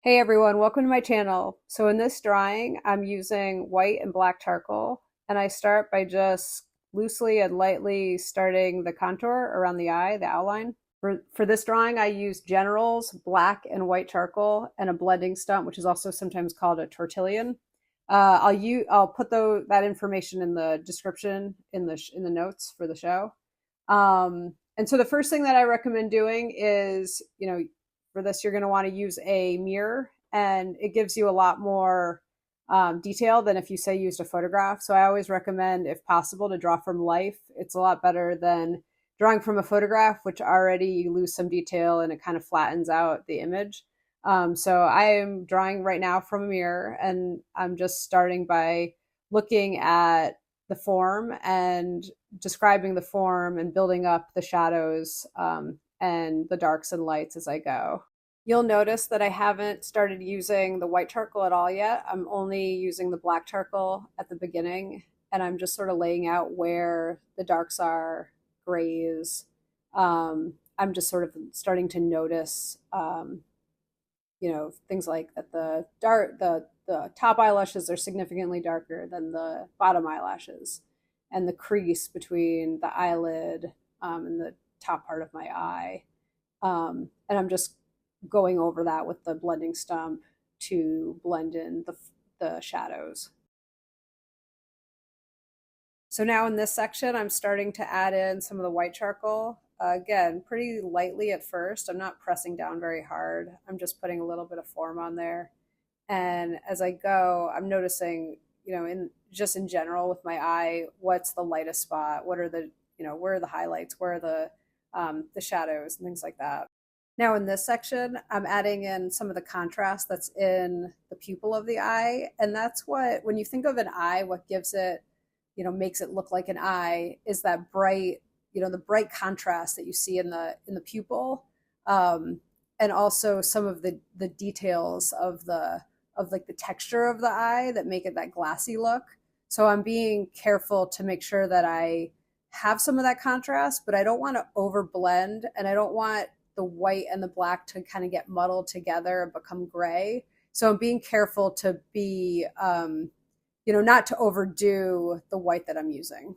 Hey everyone, welcome to my channel. So in this drawing, I'm using white and black charcoal, and I start by just loosely and lightly starting the contour around the eye, the outline. For this drawing, I use generals, black and white charcoal, and a blending stump, which is also sometimes called a tortillon. I'll put that information in the description in the notes for the show. And so the first thing that I recommend doing is, for this, you're going to want to use a mirror, and it gives you a lot more detail than if you say used a photograph. So I always recommend, if possible, to draw from life. It's a lot better than drawing from a photograph, which already you lose some detail and it kind of flattens out the image. So I am drawing right now from a mirror, and I'm just starting by looking at the form and describing the form and building up the shadows and the darks and lights as I go. You'll notice that I haven't started using the white charcoal at all yet. I'm only using the black charcoal at the beginning, and I'm just sort of laying out where the darks are, grays. I'm just sort of starting to notice, things like that the top eyelashes are significantly darker than the bottom eyelashes, and the crease between the eyelid and the top part of my eye. And I'm just going over that with the blending stump to blend in the shadows. So now in this section, I'm starting to add in some of the white charcoal. Again, pretty lightly at first. I'm not pressing down very hard. I'm just putting a little bit of form on there. And as I go, I'm noticing, in general with my eye, what's the lightest spot? What are where are the highlights? Where are the shadows and things like that. Now in this section, I'm adding in some of the contrast that's in the pupil of the eye. And that's when you think of an eye, what gives it, makes it look like an eye is that bright, the bright contrast that you see in the pupil. And also some of the details of like the texture of the eye that make it that glassy look. So I'm being careful to make sure that I have some of that contrast, but I don't want to overblend, and I don't want the white and the black to kind of get muddled together and become gray. So I'm being careful to be, not to overdo the white that I'm using.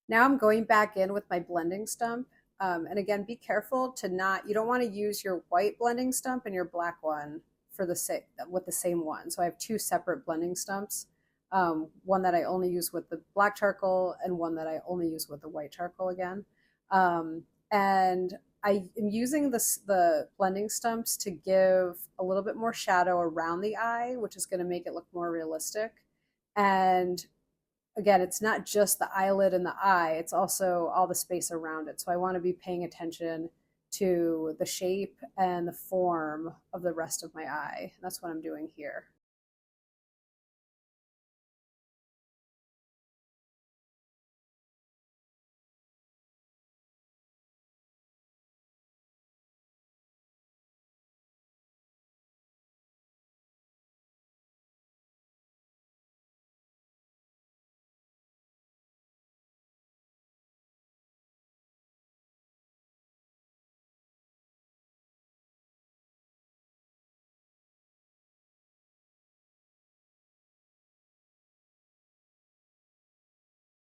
Now I'm going back in with my blending stump. And again, be careful you don't want to use your white blending stump and your black one with the same one. So I have two separate blending stumps. One that I only use with the black charcoal and one that I only use with the white charcoal again. And I am using the blending stumps to give a little bit more shadow around the eye, which is going to make it look more realistic. And again, it's not just the eyelid and the eye, it's also all the space around it. So I want to be paying attention to the shape and the form of the rest of my eye. That's what I'm doing here.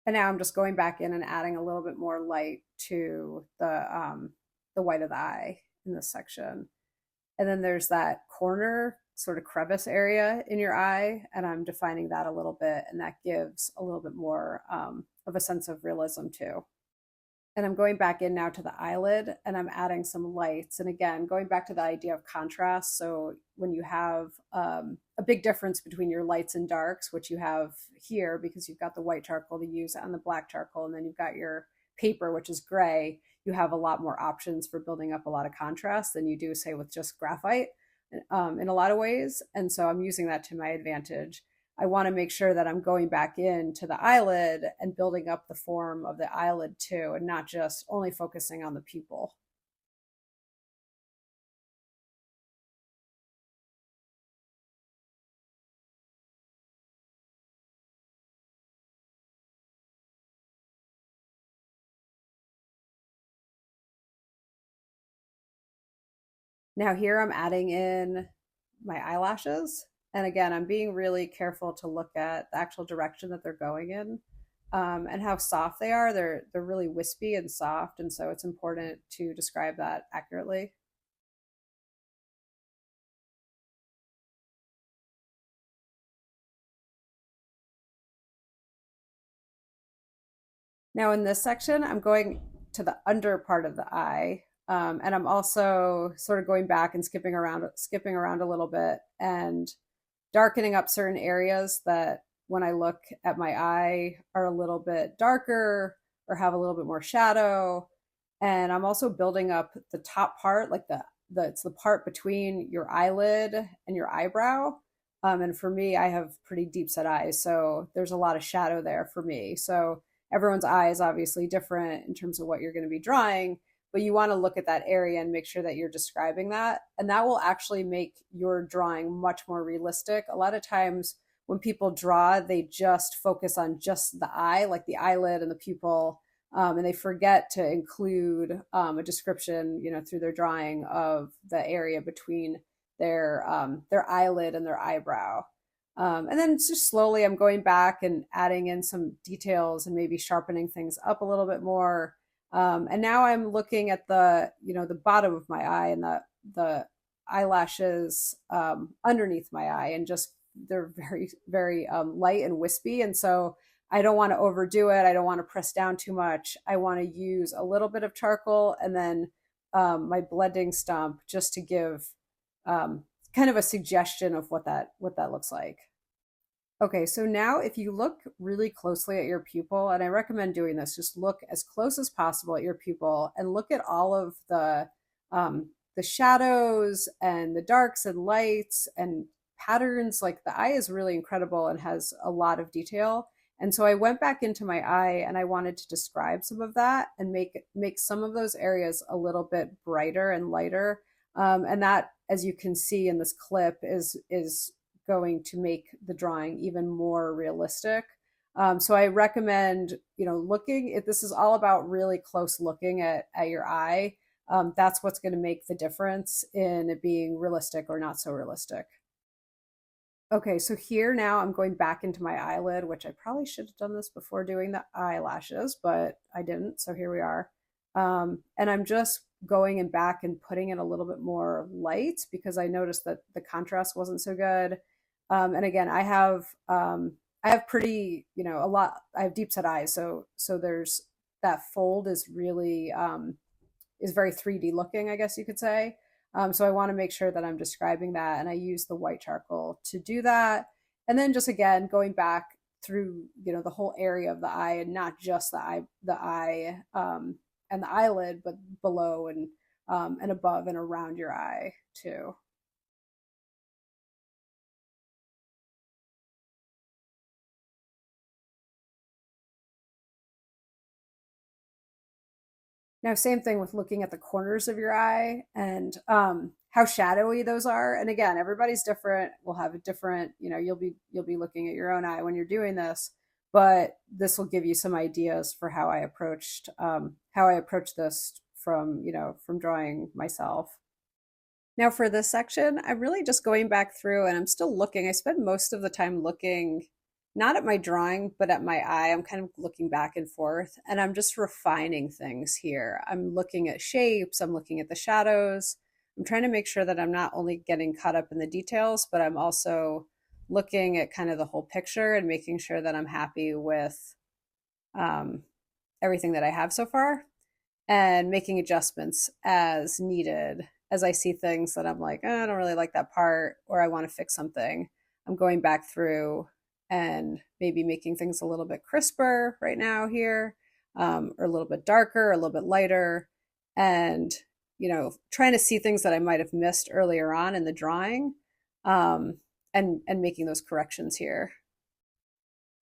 And now I'm just going back in and adding a little bit more light to the white of the eye in this section. And then there's that corner sort of crevice area in your eye, and I'm defining that a little bit, and that gives a little bit more of a sense of realism too. And I'm going back in now to the eyelid, and I'm adding some lights. And again, going back to the idea of contrast. So when you have a big difference between your lights and darks, which you have here because you've got the white charcoal to use and the black charcoal, and then you've got your paper, which is gray, you have a lot more options for building up a lot of contrast than you do, say, with just graphite in a lot of ways. And so I'm using that to my advantage. I want to make sure that I'm going back into the eyelid and building up the form of the eyelid too, and not just only focusing on the pupil. Now here I'm adding in my eyelashes. And again, I'm being really careful to look at the actual direction that they're going in, and how soft they are. They're really wispy and soft, and so it's important to describe that accurately. Now in this section, I'm going to the under part of the eye, and I'm also sort of going back and skipping around a little bit, and darkening up certain areas that when I look at my eye are a little bit darker or have a little bit more shadow. And I'm also building up the top part, like the it's the part between your eyelid and your eyebrow. And for me, I have pretty deep set eyes, so there's a lot of shadow there for me. So everyone's eye is obviously different in terms of what you're going to be drawing, but you want to look at that area and make sure that you're describing that. And that will actually make your drawing much more realistic. A lot of times when people draw, they just focus on just the eye, like the eyelid and the pupil, and they forget to include a description, through their drawing of the area between their eyelid and their eyebrow. And then just slowly, I'm going back and adding in some details and maybe sharpening things up a little bit more. And now I'm looking at the bottom of my eye and the eyelashes underneath my eye, and just they're very, very light and wispy. And so I don't want to overdo it. I don't want to press down too much. I want to use a little bit of charcoal and then my blending stump, just to give um, kind of a suggestion of what that looks like. Okay, so now if you look really closely at your pupil, and I recommend doing this, just look as close as possible at your pupil and look at all of the shadows and the darks and lights and patterns. Like the eye is really incredible and has a lot of detail. And so I went back into my eye and I wanted to describe some of that and make some of those areas a little bit brighter and lighter. And that, as you can see in this clip, is going to make the drawing even more realistic. So I recommend, looking at this is all about really close looking at your eye. That's what's going to make the difference in it being realistic or not so realistic. Okay, so here now I'm going back into my eyelid, which I probably should have done this before doing the eyelashes, but I didn't. So here we are. And I'm just going and back and putting in a little bit more light because I noticed that the contrast wasn't so good. And again, I have pretty, a lot. I have deep set eyes, so there's that fold is very 3D looking, I guess you could say. So I want to make sure that I'm describing that, and I use the white charcoal to do that. And then just again going back through the whole area of the eye, and not just the eye and the eyelid, but below and above and around your eye too. Now, same thing with looking at the corners of your eye and how shadowy those are. And again, everybody's different. We'll have a different, you'll be looking at your own eye when you're doing this, but this will give you some ideas for how I approached this from drawing myself. Now for this section, I'm really just going back through and I'm still looking. I spend most of the time looking not at my drawing, but at my eye. I'm kind of looking back and forth and I'm just refining things here. I'm looking at shapes, I'm looking at the shadows. I'm trying to make sure that I'm not only getting caught up in the details, but I'm also looking at kind of the whole picture and making sure that I'm happy with um, everything that I have so far, and making adjustments as needed as I see things that I'm like, oh, I don't really like that part, or I want to fix something. I'm going back through and maybe making things a little bit crisper right now here, or a little bit darker, a little bit lighter, and trying to see things that I might have missed earlier on in the drawing, and making those corrections here.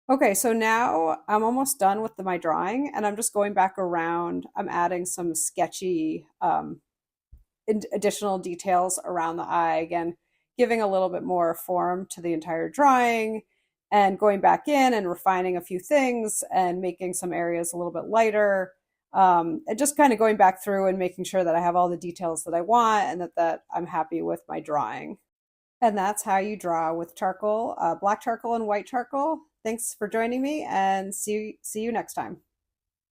Okay, so now I'm almost done with my drawing and I'm just going back around. I'm adding some sketchy additional details around the eye, again, giving a little bit more form to the entire drawing and going back in and refining a few things and making some areas a little bit lighter. And just kind of going back through and making sure that I have all the details that I want and that I'm happy with my drawing. And that's how you draw with charcoal, black charcoal and white charcoal. Thanks for joining me, and see you next time.